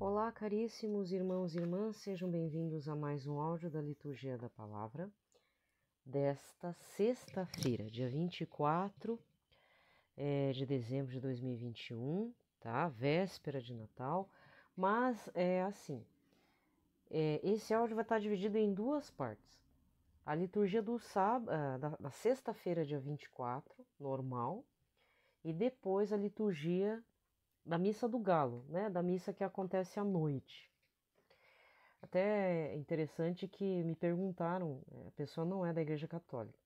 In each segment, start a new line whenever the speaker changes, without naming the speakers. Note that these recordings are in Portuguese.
Olá, caríssimos irmãos e irmãs, sejam bem-vindos a mais um áudio da Liturgia da Palavra desta sexta-feira, dia 24 de dezembro de 2021, tá? Véspera de Natal, mas é assim, esse áudio vai estar dividido em duas partes. A liturgia do sábado, da sexta-feira, dia 24, normal, e depois a liturgia da Missa do Galo, né? Da missa que acontece à noite. Até é interessante que me perguntaram, a pessoa não é da Igreja Católica,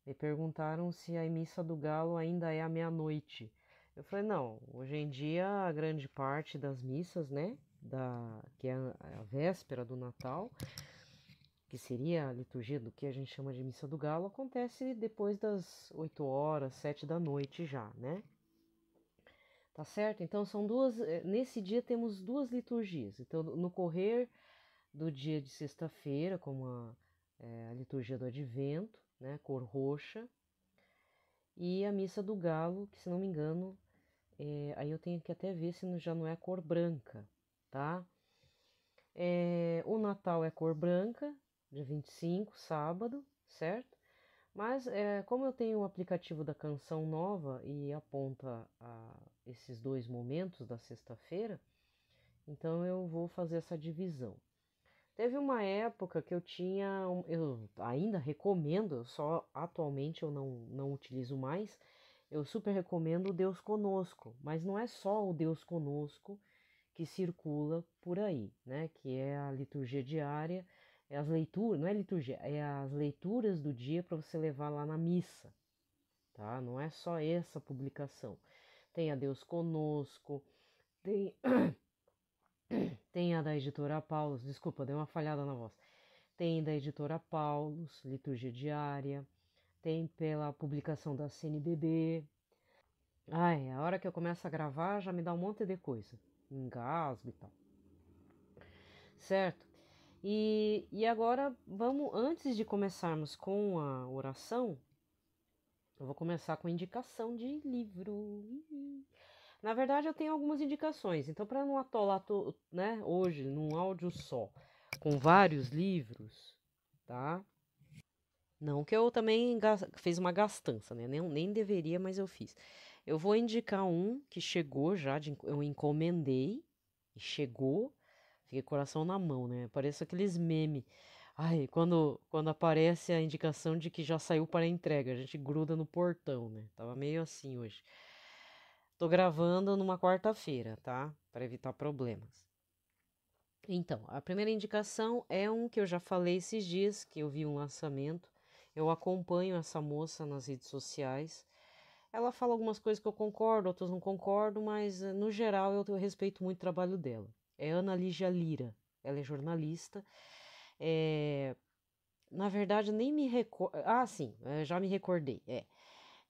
me perguntaram se a missa do Galo ainda é à meia-noite. Eu falei, não, hoje em dia a grande parte das missas, né, que é a véspera do Natal, que seria a liturgia do que a gente chama de missa do Galo, acontece depois das 8 horas, 7 da noite já, né? Tá certo? Então são duas, nesse dia temos duas liturgias. Então no correr do dia de sexta-feira, como a liturgia do Advento, né, cor roxa, e a missa do Galo, que se não me engano, aí eu tenho que até ver se já não é cor branca, tá? O Natal é cor branca, dia 25, sábado, certo? Mas como eu tenho o aplicativo da Canção Nova e aponta esses dois momentos da sexta-feira, então eu vou fazer essa divisão. Teve uma época que eu tinha, eu ainda recomendo, só atualmente eu não utilizo mais, eu super recomendo o Deus Conosco, mas não é só o Deus Conosco que circula por aí, né? Que é a liturgia diária, é as leituras, não é liturgia, é as leituras do dia para você levar lá na missa, tá? Não é só essa publicação. Tem a Deus Conosco, tem tem a da editora Paulus, desculpa, deu uma falhada na voz. Tem da editora Paulus, Liturgia Diária, tem pela publicação da CNBB. Ai, a hora que eu começo a gravar já me dá um monte de coisa, engasgo e tal. Certo? E agora vamos, antes de começarmos com a oração, eu vou começar com indicação de livro. Na verdade, eu tenho algumas indicações, então para não atolar, né, hoje num áudio só, com vários livros, tá? Não que eu também fiz uma gastança, né? Nem deveria, mas eu fiz. Eu vou indicar um que chegou já, eu encomendei e chegou. Fiquei coração na mão, né? Parece aqueles memes. Ai, quando aparece a indicação de que já saiu para entrega, a gente gruda no portão, né? Tava meio assim hoje. Tô gravando numa quarta-feira, tá? Para evitar problemas. Então, a primeira indicação é um que eu já falei esses dias, que eu vi um lançamento. Eu acompanho essa moça nas redes sociais. Ela fala algumas coisas que eu concordo, outras não concordo, mas no geral eu respeito muito o trabalho dela. É Ana Lígia Lira. Ela é jornalista. É, Na verdade, nem me recordo. Ah, sim, já me recordei.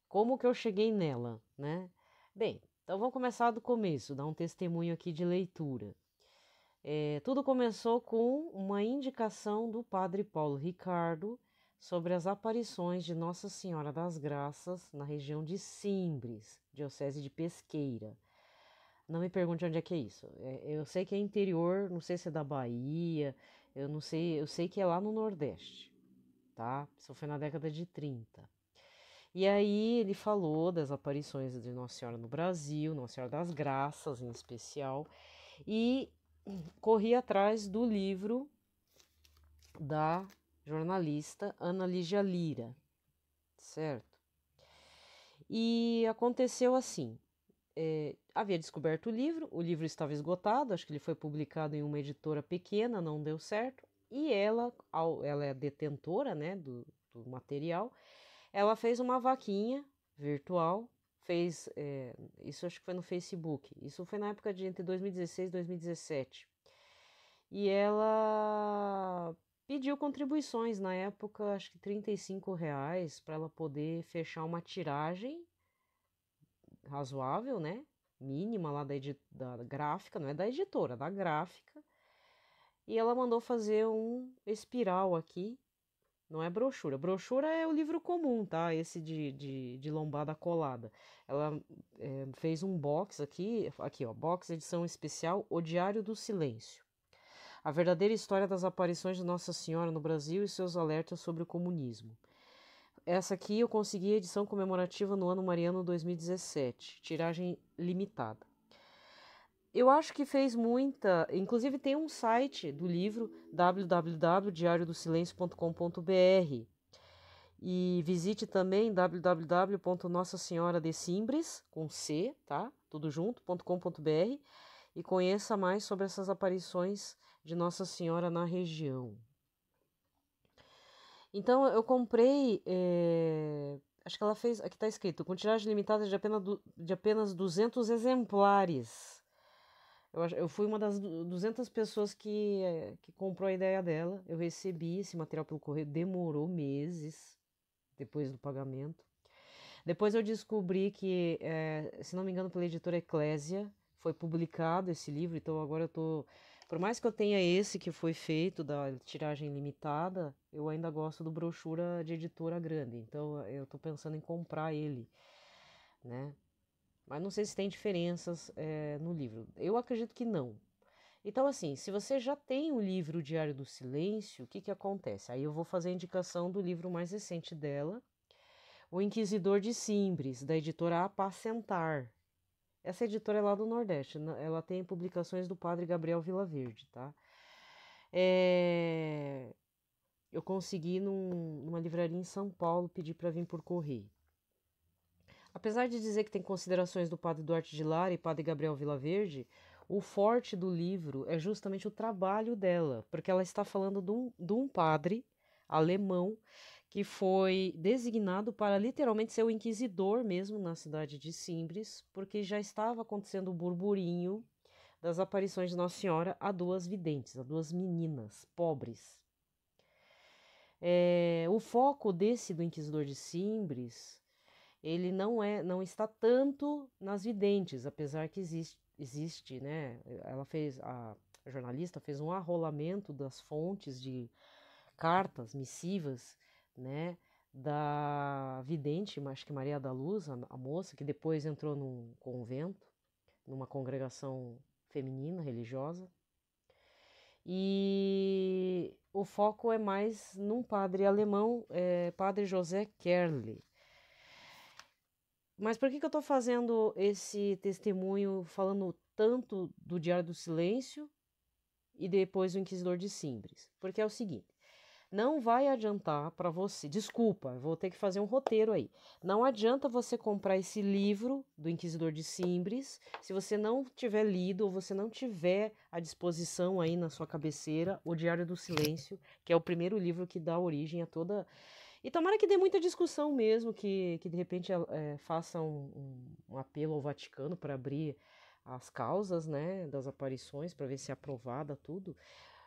Como que eu cheguei nela, né? Bem, então vamos começar do começo, dar um testemunho aqui de leitura. Tudo começou com uma indicação do padre Paulo Ricardo sobre as aparições de Nossa Senhora das Graças na região de Simbres, diocese de Pesqueira. Não me pergunte onde é que é isso. Eu sei que é interior, não sei se é da Bahia, eu não sei, eu sei que é lá no Nordeste, tá? Isso foi na década de 30. E aí ele falou das aparições de Nossa Senhora no Brasil, Nossa Senhora das Graças em especial, e corri atrás do livro da jornalista Ana Lígia Lira, certo? E aconteceu assim, havia descoberto o livro estava esgotado, acho que ele foi publicado em uma editora pequena, não deu certo, e ela é detentora, né, do material, ela fez uma vaquinha virtual, isso acho que foi no Facebook, isso foi na época de entre 2016 e 2017, e ela pediu contribuições na época, acho que R$ 35, para ela poder fechar uma tiragem razoável, né? Mínima lá da gráfica, não é da editora, da gráfica. E ela mandou fazer um espiral aqui Não é brochura. Brochura é o livro comum, tá? Esse de lombada colada. Ela fez um box aqui, ó, box edição especial, O Diário do Silêncio. A verdadeira história das aparições de Nossa Senhora no Brasil e seus alertas sobre o comunismo. Essa aqui eu consegui a edição comemorativa no ano mariano 2017, tiragem limitada. Eu acho que fez muita. Inclusive, tem um site do livro, www.diariodosilencio.com.br. E visite também www.nossasenhoradesimbres, com C, tá? Tudo junto.com.br e conheça mais sobre essas aparições de Nossa Senhora na região. Então, eu comprei. Acho que ela fez. Aqui está escrito: com tiragem limitada de apenas 200 exemplares. Eu fui uma das 200 pessoas que comprou a ideia dela. Eu recebi esse material pelo correio, demorou meses depois do pagamento. Depois eu descobri que, se não me engano, pela editora Eclésia, foi publicado esse livro, então agora eu tô. Por mais que eu tenha esse que foi feito da tiragem limitada, eu ainda gosto do brochura de editora grande, então eu tô pensando em comprar ele, né? Mas não sei se tem diferenças no livro. Eu acredito que não. Então, assim, se você já tem o livro Diário do Silêncio, o que que acontece? Aí eu vou fazer a indicação do livro mais recente dela, O Inquisidor de Simbres, da editora Apacentar. Essa editora é lá do Nordeste, ela tem publicações do padre Gabriel Vilaverde, tá? Eu consegui numa livraria em São Paulo, pedir para vir por correio. Apesar de dizer que tem considerações do padre Duarte de Lara e padre Gabriel Vilaverde, o forte do livro é justamente o trabalho dela, porque ela está falando de um padre alemão que foi designado para literalmente ser o inquisidor mesmo na cidade de Simbres, porque já estava acontecendo o burburinho das aparições de Nossa Senhora a duas videntes, a duas meninas pobres. O foco do inquisidor de Simbres, ele não está tanto nas videntes, apesar que existe, né? A jornalista fez um arrolamento das fontes de cartas, missivas, né? Da vidente, acho que Maria da Luz, a moça, que depois entrou num convento, numa congregação feminina, religiosa. E o foco é mais num padre alemão, padre José Kerle. Mas por que eu estou fazendo esse testemunho falando tanto do Diário do Silêncio e depois o Inquisidor de Simbres? Porque é o seguinte, não vai adiantar para você, desculpa, vou ter que fazer um roteiro aí. Não adianta você comprar esse livro do Inquisidor de Simbres se você não tiver lido ou você não tiver à disposição aí na sua cabeceira o Diário do Silêncio, que é o primeiro livro que dá origem a toda. E tomara que dê muita discussão mesmo, que de repente faça um apelo ao Vaticano para abrir as causas, né, das aparições, para ver se é aprovada tudo.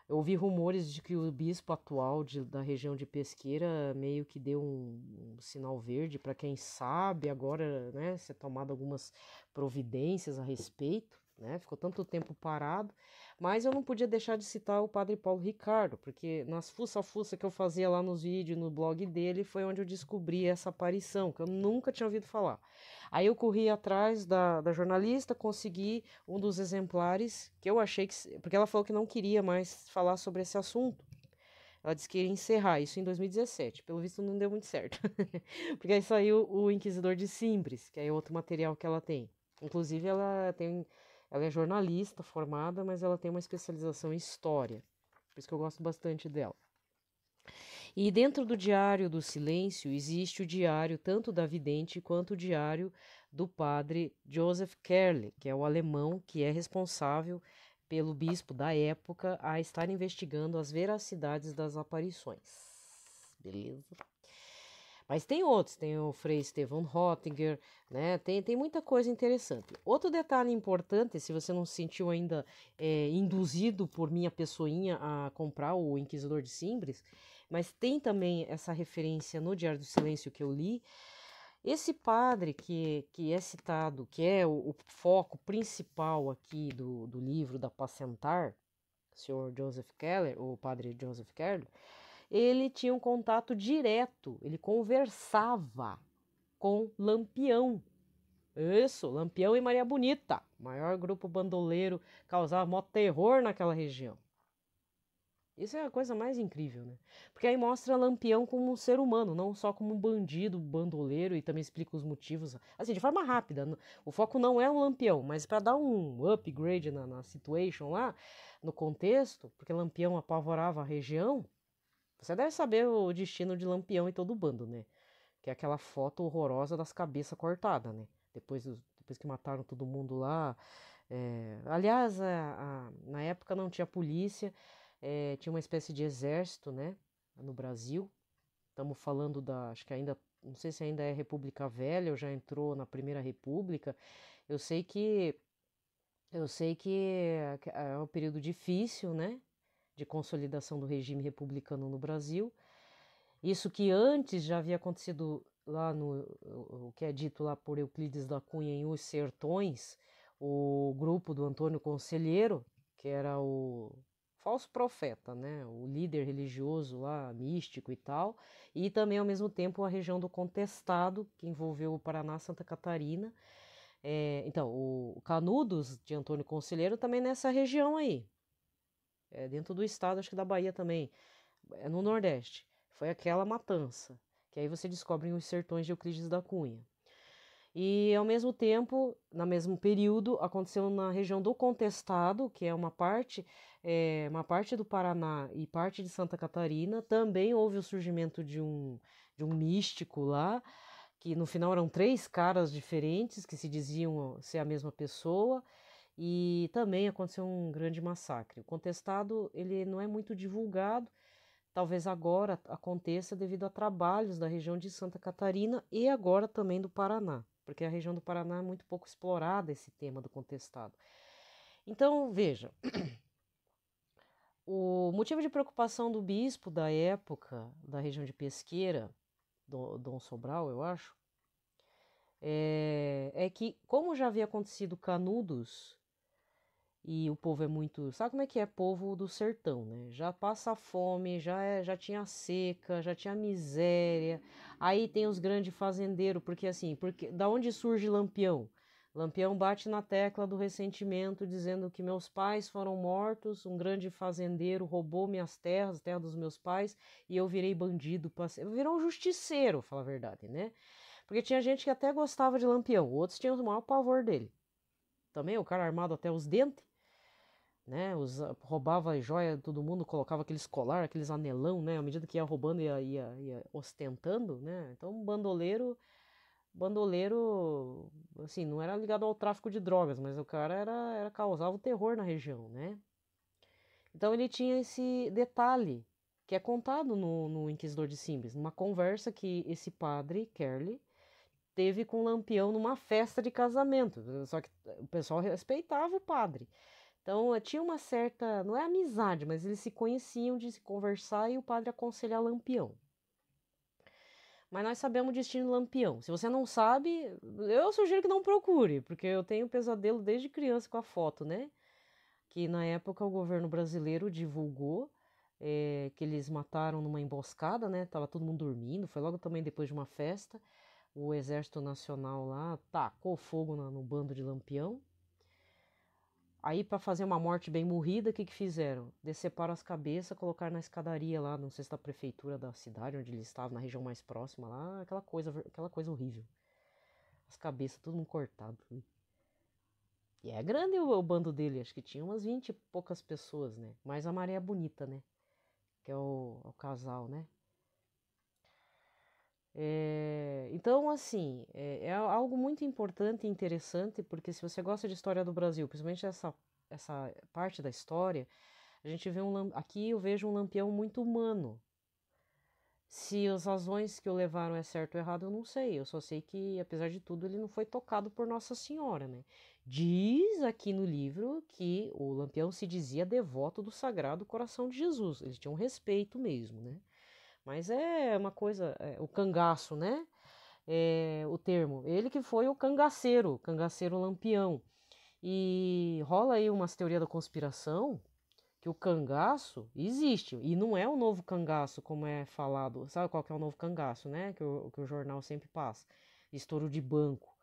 Eu ouvi rumores de que o bispo atual da região de Pesqueira meio que deu um sinal verde para quem sabe agora, né, ser tomado algumas providências a respeito, né? Ficou tanto tempo parado, mas eu não podia deixar de citar o padre Paulo Ricardo, porque nas fuça-fuça que eu fazia lá nos vídeos, no blog dele, foi onde eu descobri essa aparição, que eu nunca tinha ouvido falar. Aí eu corri atrás da jornalista, consegui um dos exemplares que eu achei que. Porque ela falou que não queria mais falar sobre esse assunto. Ela disse que ia encerrar isso em 2017. Pelo visto, não deu muito certo. Porque aí saiu o Inquisidor de Simbres, que é outro material que ela tem. Inclusive, ela é jornalista formada, mas ela tem uma especialização em história. Por isso que eu gosto bastante dela. E dentro do Diário do Silêncio existe o diário tanto da vidente quanto o diário do padre Joseph Kerle, que é o alemão que é responsável pelo bispo da época a estar investigando as veracidades das aparições. Beleza? Mas tem outros, tem o Frei Stefan Rottinger, né? Tem muita coisa interessante. Outro detalhe importante, se você não se sentiu ainda induzido por minha pessoinha a comprar o Inquisidor de Simbres, mas tem também essa referência no Diário do Silêncio que eu li. Esse padre que é citado, que é o foco principal aqui do livro da Pacentar, o Sr. Joseph Keller, o padre Joseph Keller, ele tinha um contato direto, ele conversava com Lampião. Isso, Lampião e Maria Bonita, maior grupo bandoleiro, causava maior terror naquela região. Isso é a coisa mais incrível, né? Porque aí mostra Lampião como um ser humano, não só como um bandido, bandoleiro, e também explica os motivos, assim, de forma rápida. O foco não é o Lampião, mas para dar um upgrade na situation lá, no contexto, porque Lampião apavorava a região, você deve saber o destino de Lampião e todo o bando, né? Que é aquela foto horrorosa das cabeças cortadas, né? Depois que mataram todo mundo lá. Aliás, na época não tinha polícia, tinha uma espécie de exército, né? No Brasil. Estamos falando acho que ainda, não sei se ainda é República Velha ou já entrou na Primeira República. Eu sei que é um período difícil, né? De consolidação do regime republicano no Brasil. Isso que antes já havia acontecido lá o que é dito lá por Euclides da Cunha em Os Sertões, o grupo do Antônio Conselheiro, que era o falso profeta, né, o líder religioso lá, místico e tal, e também ao mesmo tempo a região do Contestado, que envolveu o Paraná, Santa Catarina. Então, o Canudos de Antônio Conselheiro também nessa região aí, dentro do estado, acho que da Bahia também, no Nordeste. Foi aquela matança, que aí você descobre os sertões de Euclides da Cunha. E ao mesmo tempo, no mesmo período, aconteceu na região do Contestado, que é uma parte do Paraná e parte de Santa Catarina. Também houve o surgimento de um místico lá, que no final eram 3 caras diferentes que se diziam ser a mesma pessoa. E também aconteceu um grande massacre. O Contestado ele não é muito divulgado. Talvez agora aconteça devido a trabalhos da região de Santa Catarina e agora também do Paraná, porque a região do Paraná é muito pouco explorada esse tema do Contestado. Então, veja, o motivo de preocupação do bispo da época, da região de Pesqueira, Dom Sobral, eu acho, é que, como já havia acontecido Canudos, e o povo é muito. Sabe como é que é povo do sertão, né? Já passa fome, já tinha seca, já tinha miséria. Aí tem os grandes fazendeiros, porque da onde surge Lampião? Lampião bate na tecla do ressentimento, dizendo que meus pais foram mortos, um grande fazendeiro roubou minhas terras, terra dos meus pais, e eu virei bandido. Virou um justiceiro, fala a verdade, né? Porque tinha gente que até gostava de Lampião, outros tinham o maior pavor dele. Também o cara armado até os dentes, né? Roubava a joia de todo mundo, colocava aqueles colar, aqueles anelão, né? À medida que ia roubando, ia ostentando, né? Então, bandoleiro, assim, não era ligado ao tráfico de drogas, mas o cara causava o terror na região, né? Então, ele tinha esse detalhe que é contado no Inquisidor de Simbres, numa conversa que esse padre, Kerley, teve com o Lampião numa festa de casamento. Só que o pessoal respeitava o padre. Então, tinha uma certa, não é amizade, mas eles se conheciam de se conversar e o padre aconselhar Lampião. Mas nós sabemos o destino de Lampião. Se você não sabe, eu sugiro que não procure, porque eu tenho pesadelo desde criança com a foto, né? Que na época o governo brasileiro divulgou que eles mataram numa emboscada, né? Tava todo mundo dormindo, foi logo também depois de uma festa. O Exército Nacional lá tacou fogo no bando de Lampião. Aí, para fazer uma morte bem morrida, o que fizeram? Deceparam as cabeças, colocaram na escadaria lá, não sei se da prefeitura da cidade onde eles estavam, na região mais próxima lá, aquela coisa horrível. As cabeças, todo mundo cortado. E é grande o bando dele, acho que tinha umas 20 e poucas pessoas, né? Mais a Maria Bonita, né? Que é o casal, né? Então, assim, é algo muito importante e interessante, porque se você gosta de história do Brasil, principalmente essa parte da história, a gente vê aqui eu vejo um Lampião muito humano. Se as razões que o levaram é certo ou errado, eu não sei. Eu só sei que, apesar de tudo, ele não foi tocado por Nossa Senhora, né? Diz aqui no livro que o Lampião se dizia devoto do Sagrado Coração de Jesus. Eles tinham respeito mesmo, né? Mas é uma coisa, o cangaço, né? O termo. Ele que foi o cangaceiro Lampião. E rola aí umas teorias da conspiração que o cangaço existe, e não é o novo cangaço, como é falado. Sabe qual que é o novo cangaço, né? Que o jornal sempre passa. Estouro de banco.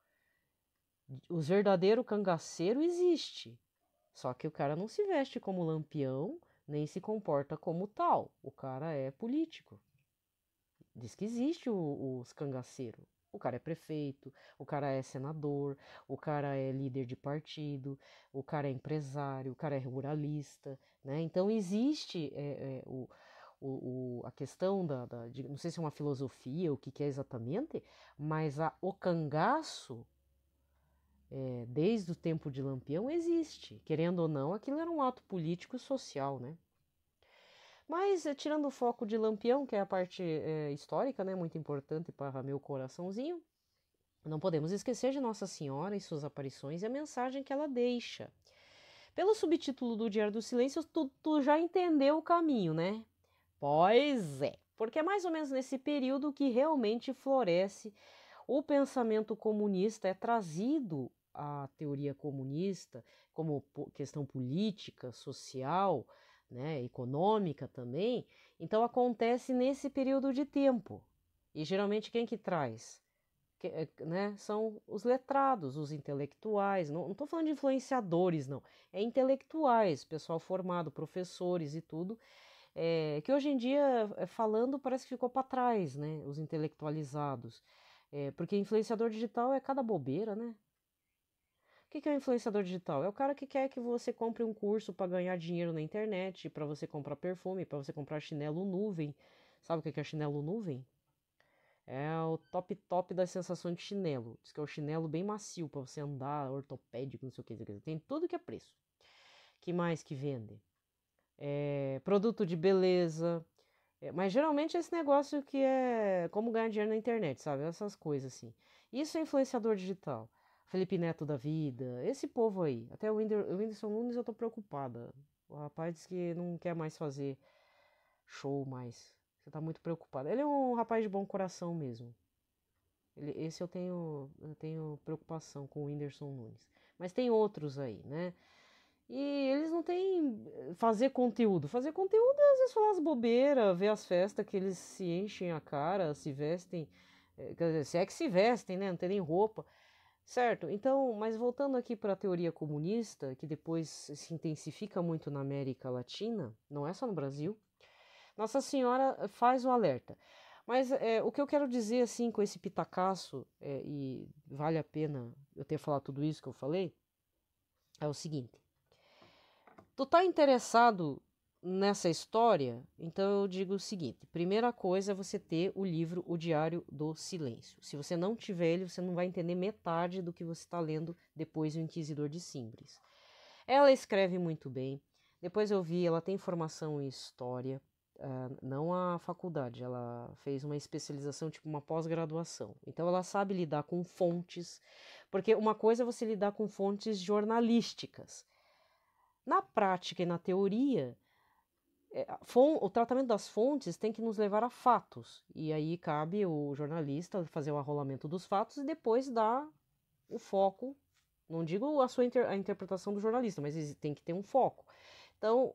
Os verdadeiros cangaceiros existe. Só que o cara não se veste como lampião, nem se comporta como tal. O cara é político. Diz que existe os cangaceiros. O cara é prefeito, o cara é senador, o cara é líder de partido, o cara é empresário, o cara é ruralista, né? Então existe a questão não sei se é uma filosofia, o que, que é exatamente, mas o cangaço, desde o tempo de Lampião, existe. Querendo ou não, aquilo era um ato político e social, né? Mas, tirando o foco de Lampião, que é a parte histórica, né, muito importante para meu coraçãozinho, não podemos esquecer de Nossa Senhora e suas aparições e a mensagem que ela deixa. Pelo subtítulo do Diário do Silêncio, tu já entendeu o caminho, né? Pois é, porque é mais ou menos nesse período que realmente floresce o pensamento comunista, é trazido a teoria comunista como questão política, social, né, econômica também. Então acontece nesse período de tempo. E geralmente quem que traz? Né, são os letrados, os intelectuais. Não estou falando de influenciadores, não. É intelectuais, pessoal formado, professores e tudo. Que hoje em dia, falando, parece que ficou para trás, né? Os intelectualizados. Porque influenciador digital é cada bobeira, né? O que é um influenciador digital? É o cara que quer que você compre um curso para ganhar dinheiro na internet, para você comprar perfume, para você comprar chinelo nuvem. Sabe o que é chinelo nuvem? É o top top da sensação de chinelo. Diz que é o chinelo bem macio para você andar, ortopédico, não sei o que. Tem tudo que é preço. Que mais que vende? Produto de beleza. Mas geralmente é esse negócio que é como ganhar dinheiro na internet, sabe? Essas coisas assim. Isso é influenciador digital. Felipe Neto da vida, esse povo aí. Até o Whindersson Nunes eu tô preocupada. O rapaz diz que não quer mais fazer show mais. Você tá muito preocupado. Ele é um rapaz de bom coração mesmo. Esse eu tenho preocupação com o Whindersson Nunes. Mas tem outros aí, né? E eles não têm fazer conteúdo. Fazer conteúdo é às vezes falar as bobeiras, ver as festas que eles se enchem a cara, se vestem, quer dizer, se é que se vestem, né? Não tem nem roupa. Certo, então, mas voltando aqui para a teoria comunista, que depois se intensifica muito na América Latina, não é só no Brasil, Nossa Senhora faz o alerta. Mas o que eu quero dizer assim com esse pitacaço, e vale a pena eu ter falado tudo isso que eu falei, é o seguinte. Tu tá interessado nessa história? Então eu digo o seguinte: primeira coisa é você ter o livro O Diário do Silêncio. Se você não tiver ele, você não vai entender metade do que você está lendo depois do Inquisidor de Simbres. Ela escreve muito bem. Depois eu vi, ela tem formação em história, não a faculdade, ela fez uma especialização, tipo uma pós-graduação. Então ela sabe lidar com fontes, porque uma coisa é você lidar com fontes jornalísticas. Na prática e na teoria, o tratamento das fontes tem que nos levar a fatos. E aí cabe o jornalista fazer o arrolamento dos fatos e depois dar o foco. Não digo a interpretação do jornalista, mas tem que ter um foco. Então,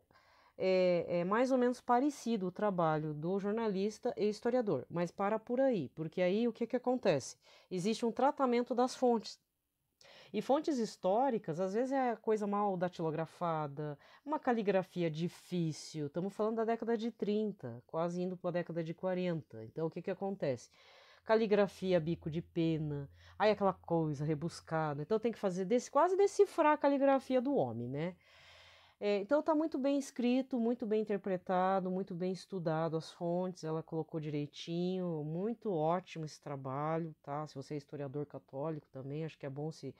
é mais ou menos parecido o trabalho do jornalista e historiador, mas para por aí, porque aí o que, que acontece? Existe um tratamento das fontes. E fontes históricas, às vezes é coisa mal datilografada, uma caligrafia difícil. Estamos falando da década de 30, quase indo para a década de 40. Então, o que, que acontece? Caligrafia bico de pena, aí aquela coisa rebuscada. Então, tem que fazer quase decifrar a caligrafia do homem, né? Então, está muito bem escrito, muito bem interpretado, muito bem estudado as fontes. Ela colocou direitinho, muito ótimo esse trabalho, tá? Se você é historiador católico também, acho que é bom se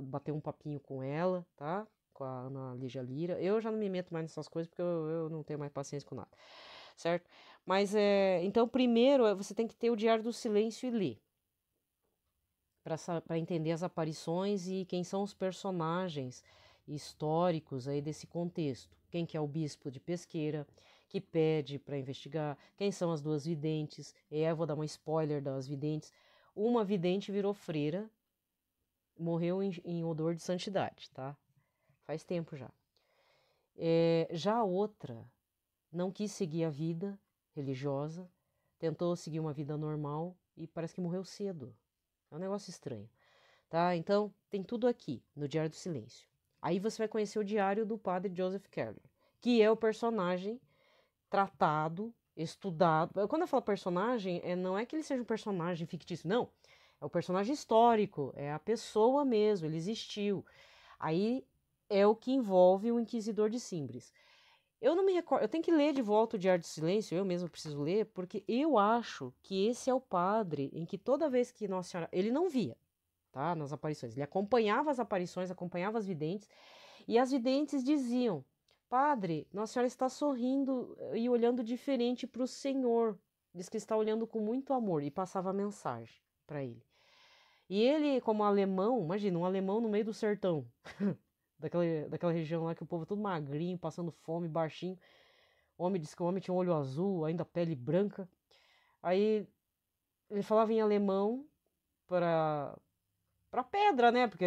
bater um papinho com ela, tá? Com a Ana Lígia Lira. Eu já não me meto mais nessas coisas porque eu não tenho mais paciência com nada, certo? Mas então, primeiro você tem que ter o Diário do Silêncio e ler para entender as aparições e quem são os personagens históricos aí desse contexto. Quem que é o bispo de Pesqueira, que pede para investigar, quem são as duas videntes. Eu vou dar um spoiler das videntes. Uma vidente virou freira, morreu em odor de santidade, tá? Faz tempo já. Já a outra não quis seguir a vida religiosa, tentou seguir uma vida normal e parece que morreu cedo. É um negócio estranho, tá? Então, tem tudo aqui no Diário do Silêncio. Aí você vai conhecer o diário do padre Joseph Carey, que é o personagem tratado, estudado. Quando eu falo personagem, não é que ele seja um personagem fictício, não. É o personagem histórico, é a pessoa mesmo, ele existiu. Aí é o que envolve o Inquisidor de Simbres. Eu não me recordo, eu tenho que ler de volta o Diário do Silêncio, eu mesmo preciso ler, porque eu acho que esse é o padre em que toda vez que Nossa Senhora, ele não via, tá, nas aparições, ele acompanhava as aparições, acompanhava as videntes, e as videntes diziam: Padre, Nossa Senhora está sorrindo e olhando diferente para o Senhor. Diz que está olhando com muito amor e passava a mensagem para ele. E ele, como alemão, imagina, um alemão no meio do sertão, daquela região lá que o povo é todo magrinho, passando fome, baixinho. O homem disse que o homem tinha um olho azul, ainda pele branca. Aí ele falava em alemão para pedra, né? Porque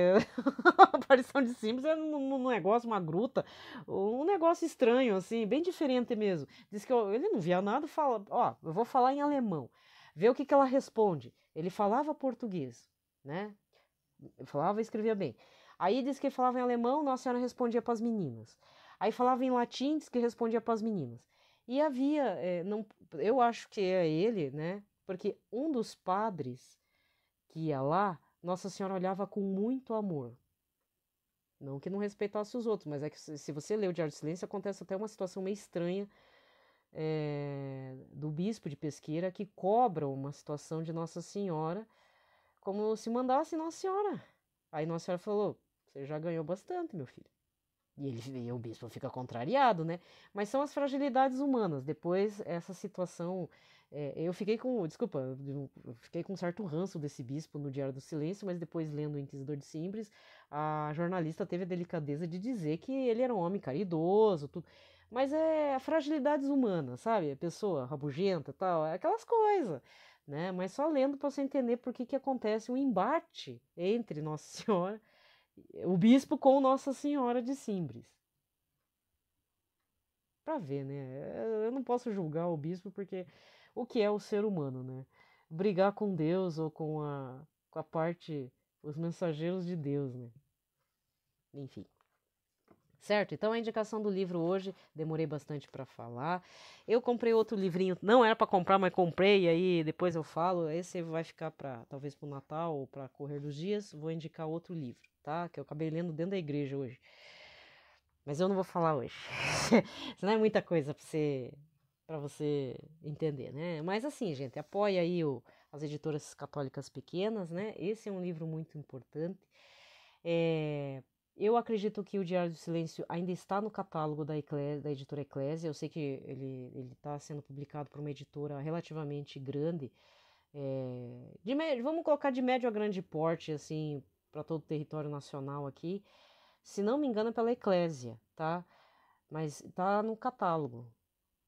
a aparição de Simbres é um negócio, uma gruta, um negócio estranho, assim, bem diferente mesmo. Diz que ele não via nada, fala, ó, eu vou falar em alemão. Vê o que ela responde. Ele falava português, né? Ele falava e escrevia bem. Aí diz que ele falava em alemão, Nossa Senhora respondia para as meninas. Aí falava em latim, diz que respondia para as meninas. E havia, não, eu acho que é ele, né? Porque um dos padres que ia lá, Nossa Senhora olhava com muito amor. Não que não respeitasse os outros, mas é que se você lê o Diário de Silêncio, acontece até uma situação meio estranha do bispo de Pesqueira que cobra uma situação de Nossa Senhora como se mandasse Nossa Senhora. Aí Nossa Senhora falou: você já ganhou bastante, meu filho. E o bispo fica contrariado, né? Mas são as fragilidades humanas. Depois, essa situação. Eu fiquei com. Desculpa, eu fiquei com um certo ranço desse bispo no Diário do Silêncio, mas depois, lendo o Inquisidor de Simbres, a jornalista teve a delicadeza de dizer que ele era um homem caridoso, tudo. Mas é fragilidades humanas, sabe? A pessoa rabugenta e tal, é aquelas coisas, né? Mas só lendo para você entender por que, que acontece um embate entre Nossa Senhora o bispo com Nossa Senhora de Simbres. Pra ver, né? Eu não posso julgar o bispo porque o que é o ser humano, né? Brigar com Deus ou com a parte, os mensageiros de Deus, né? Enfim. Certo? Então a indicação do livro hoje, demorei bastante para falar. Eu comprei outro livrinho, não era para comprar, mas comprei, e aí depois eu falo. Esse vai ficar para talvez para o Natal ou para correr dos dias. Vou indicar outro livro, tá? Que eu acabei lendo dentro da igreja hoje. Mas eu não vou falar hoje. Isso não é muita coisa para você entender, né? Mas assim, gente, apoia aí as editoras católicas pequenas, né? Esse é um livro muito importante. Eu acredito que o Diário do Silêncio ainda está no catálogo da editora Eclésia. Eu sei que ele está sendo publicado por uma editora relativamente grande. Vamos colocar de médio a grande porte, assim, para todo o território nacional aqui. Se não me engano, é pela Eclésia, tá? Mas tá no catálogo.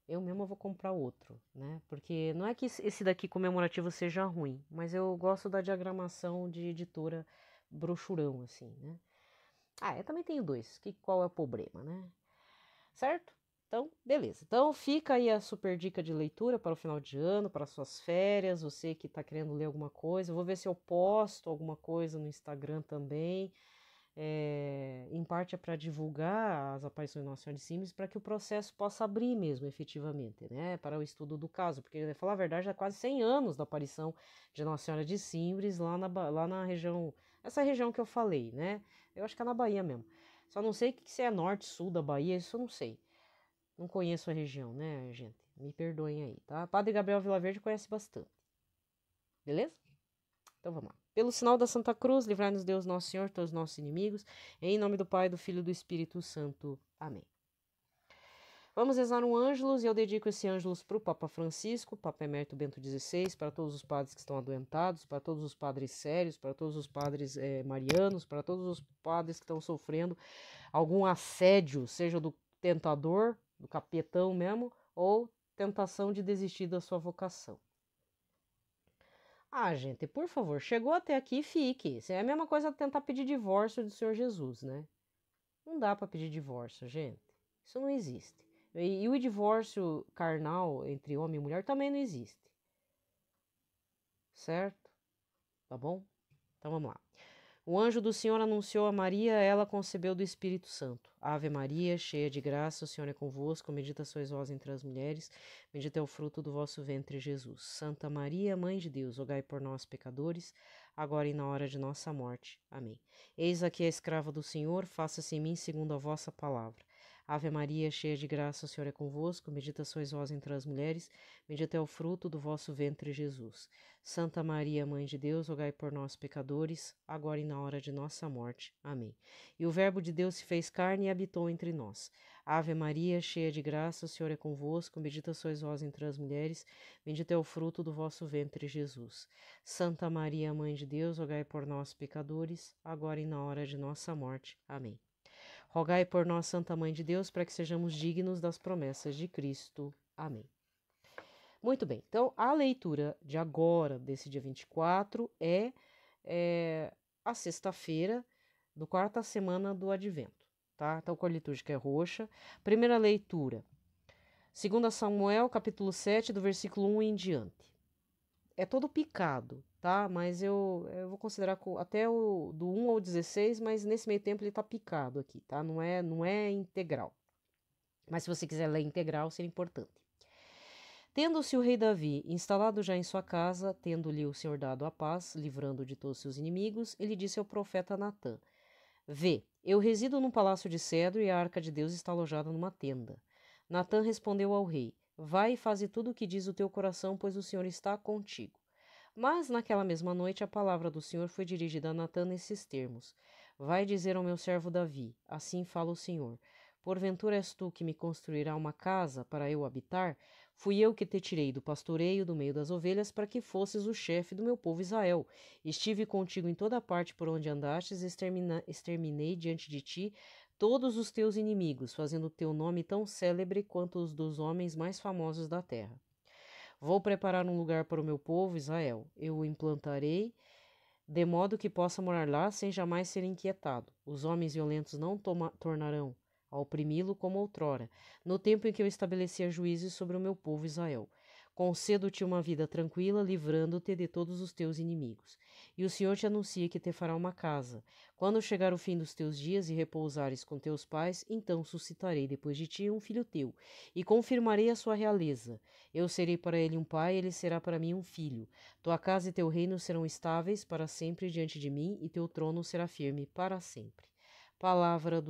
Eu mesma vou comprar outro, né? Porque não é que esse daqui comemorativo seja ruim, mas eu gosto da diagramação de editora brochurão, assim, né? Eu também tenho dois. Qual é o problema, né? Certo? Então, beleza. Então, fica aí a super dica de leitura para o final de ano, para suas férias. Você que está querendo ler alguma coisa. Eu vou ver se eu posto alguma coisa no Instagram também. Em parte é para divulgar as aparições de Nossa Senhora de Simbres para que o processo possa abrir mesmo, efetivamente, né? Para o estudo do caso. Porque, pra falar a verdade, há quase 100 anos da aparição de Nossa Senhora de Simbres lá na região, essa região que eu falei, né? Eu acho que é na Bahia mesmo. Só não sei se é norte, sul da Bahia, isso eu não sei. Não conheço a região, né, gente? Me perdoem aí, tá? Padre Gabriel Vilaverde conhece bastante. Beleza? Então vamos lá. Pelo sinal da Santa Cruz, livrai-nos Deus Nosso Senhor, todos os nossos inimigos. Em nome do Pai, do Filho e do Espírito Santo. Amém. Vamos rezar um ângelus e eu dedico esse ângelus para o Papa Francisco, Papa Emérito Bento XVI, para todos os padres que estão adoentados, para todos os padres sérios, para todos os padres marianos, para todos os padres que estão sofrendo algum assédio, seja do tentador, do capetão mesmo, ou tentação de desistir da sua vocação. Gente, por favor, chegou até aqui, fique. Isso é a mesma coisa tentar pedir divórcio do Senhor Jesus, né? Não dá para pedir divórcio, gente. Isso não existe. E o divórcio carnal entre homem e mulher também não existe. Certo? Tá bom? Então vamos lá. O anjo do Senhor anunciou a Maria, ela concebeu do Espírito Santo. Ave Maria, cheia de graça, o Senhor é convosco, bendita sois vós entre as mulheres, bendito é o fruto do vosso ventre, Jesus. Santa Maria, Mãe de Deus, rogai por nós, pecadores, agora e na hora de nossa morte. Amém. Eis aqui a escrava do Senhor, faça-se em mim segundo a vossa palavra. Ave Maria, cheia de graça, o Senhor é convosco, bendita sois vós entre as mulheres, bendito é o fruto do vosso ventre, Jesus. Santa Maria, Mãe de Deus, rogai por nós, pecadores, agora e na hora de nossa morte. Amém. E o Verbo de Deus se fez carne e habitou entre nós. Ave Maria, cheia de graça, o Senhor é convosco, bendita sois vós entre as mulheres, bendito é o fruto do vosso ventre, Jesus. Santa Maria, Mãe de Deus, rogai por nós, pecadores, agora e na hora de nossa morte. Amém. Rogai por nós, Santa Mãe de Deus, para que sejamos dignos das promessas de Cristo. Amém. Muito bem, então a leitura de agora, desse dia 24, é a sexta-feira do quarta semana do Advento, tá? Então, a cor litúrgica é roxa. Primeira leitura, 2 Samuel, capítulo 7, do versículo 1 em diante. É todo picado, tá? Mas eu vou considerar até o do 1 ao 16, mas nesse meio tempo ele tá picado aqui, tá? Não é integral. Mas se você quiser ler integral, seria importante. Tendo-se o rei Davi instalado já em sua casa, tendo-lhe o Senhor dado a paz, livrando de todos seus inimigos, ele disse ao profeta Natã: Vê, eu resido num palácio de cedro e a arca de Deus está alojada numa tenda. Natã respondeu ao rei: Vai e faze tudo o que diz o teu coração, pois o Senhor está contigo. Mas naquela mesma noite a palavra do Senhor foi dirigida a Natã nesses termos: Vai dizer ao meu servo Davi: Assim fala o Senhor: Porventura és tu que me construirá uma casa para eu habitar? Fui eu que te tirei do pastoreio do meio das ovelhas para que fosses o chefe do meu povo Israel. Estive contigo em toda parte por onde andastes, exterminei diante de ti todos os teus inimigos, fazendo o teu nome tão célebre quanto os dos homens mais famosos da terra. Vou preparar um lugar para o meu povo Israel. Eu o implantarei de modo que possa morar lá sem jamais ser inquietado. Os homens violentos não tornarão a oprimi-lo como outrora, no tempo em que eu estabelecia juízes sobre o meu povo Israel. Concedo-te uma vida tranquila, livrando-te de todos os teus inimigos. E o Senhor te anuncia que te fará uma casa. Quando chegar o fim dos teus dias e repousares com teus pais, então suscitarei depois de ti um filho teu, e confirmarei a sua realeza. Eu serei para ele um pai, ele será para mim um filho. Tua casa e teu reino serão estáveis para sempre diante de mim, e teu trono será firme para sempre. Palavra do